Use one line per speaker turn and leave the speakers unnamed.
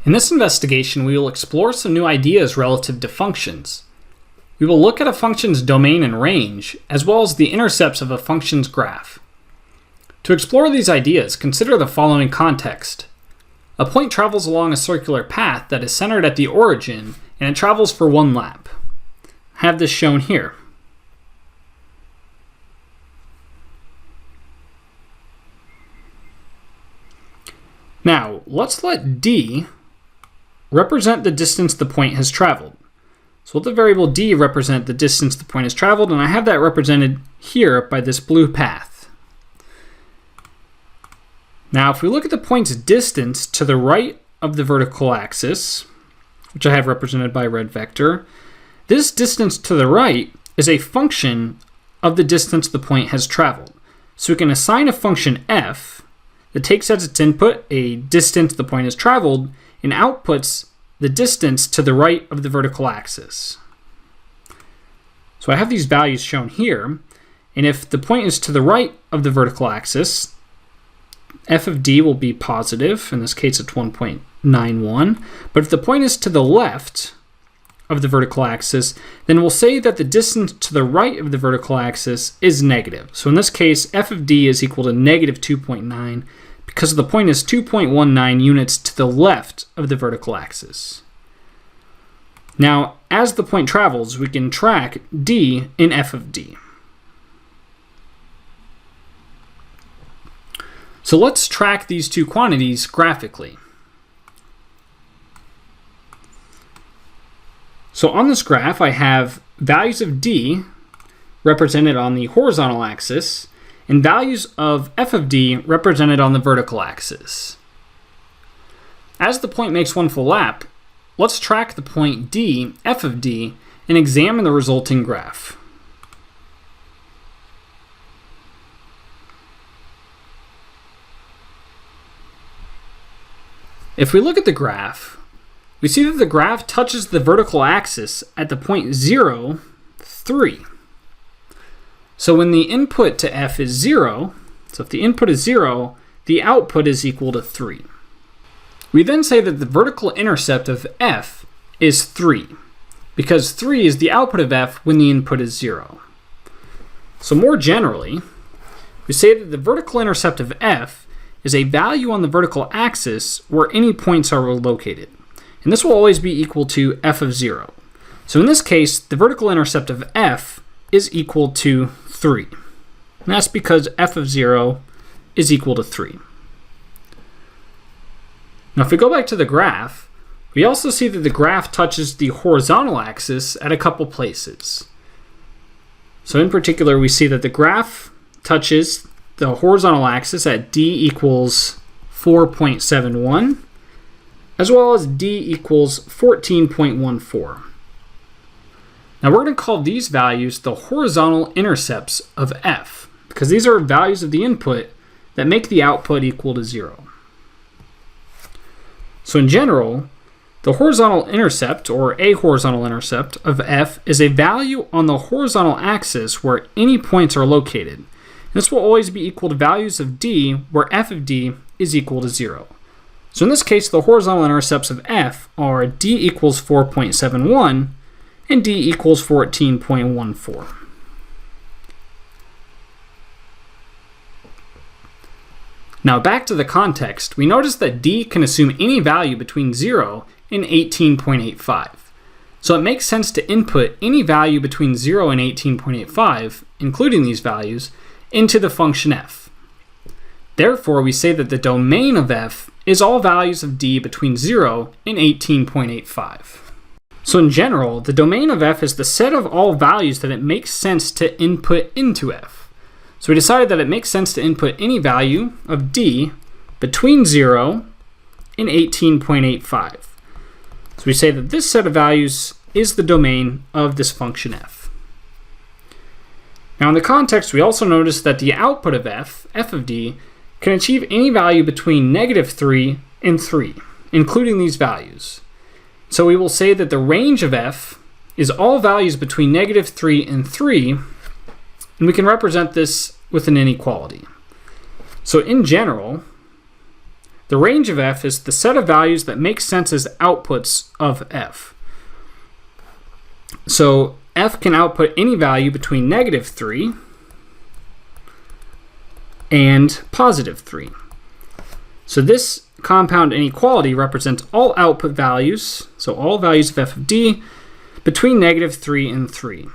In this investigation, we will explore some new ideas relative to functions. We will look at a function's domain and range, as well as the intercepts of a function's graph. To explore these ideas, consider the following context. A point travels along a circular path that is centered at the origin, and it travels for one lap. I have this shown here. Now, let's let d represent the distance the point has traveled. So let the variable d represent the distance the point has traveled, and I have that represented here by this blue path. Now, if we look at the point's distance to the right of the vertical axis, which I have represented by a red vector, this distance to the right is a function of the distance the point has traveled. So we can assign a function f that takes as its input a distance the point has traveled and outputs the distance to the right of the vertical axis. So I have these values shown here, and if the point is to the right of the vertical axis, f of d will be positive. In this case, it's 1.91. But if the point is to the left of the vertical axis, then we'll say that the distance to the right of the vertical axis is negative. So in this case, f of d is equal to negative 2.9 because the point is 2.19 units to the left of the vertical axis. Now, as the point travels, we can track d in f of d. So let's track these two quantities graphically. So on this graph, I have values of d represented on the horizontal axis and values of f of d represented on the vertical axis. As the point makes one full lap, let's track the point d, f of d, and examine the resulting graph. If we look at the graph, we see that the graph touches the vertical axis at the point 0, 3. So when the input to f is 0, so if the input is 0, the output is equal to 3. We then say that the vertical intercept of f is 3, because 3 is the output of f when the input is 0. So more generally, we say that the vertical intercept of f is a value on the vertical axis where any points are located. And this will always be equal to f of 0. So in this case, the vertical intercept of f is equal to 3. And that's because f of 0 is equal to 3. Now if we go back to the graph, we also see that the graph touches the horizontal axis at a couple places. So in particular, we see that the graph touches the horizontal axis at d equals 4.71, as well as d equals 14.14. Now we're going to call these values the horizontal intercepts of f, because these are values of the input that make the output equal to 0. So in general, the horizontal intercept, or a horizontal intercept, of f is a value on the horizontal axis where any points are located. This will always be equal to values of d where f of d is equal to 0. So in this case, the horizontal intercepts of f are d equals 4.71 and d equals 14.14. Now back to the context, we notice that d can assume any value between 0 and 18.85. So it makes sense to input any value between 0 and 18.85, including these values, into the function f. Therefore, we say that the domain of f is all values of d between 0 and 18.85. So in general, the domain of f is the set of all values that it makes sense to input into f. So we decided that it makes sense to input any value of d between 0 and 18.85. So we say that this set of values is the domain of this function f. Now in the context, we also notice that the output of f, f of d, can achieve any value between negative 3 and 3, including these values. So we will say that the range of f is all values between negative 3 and 3, and we can represent this with an inequality. So in general, The range of f is the set of values that make sense as outputs of f. So f can output any value between -3 and +3. So this compound inequality represents all output values, so all values of f of d, between -3 and 3.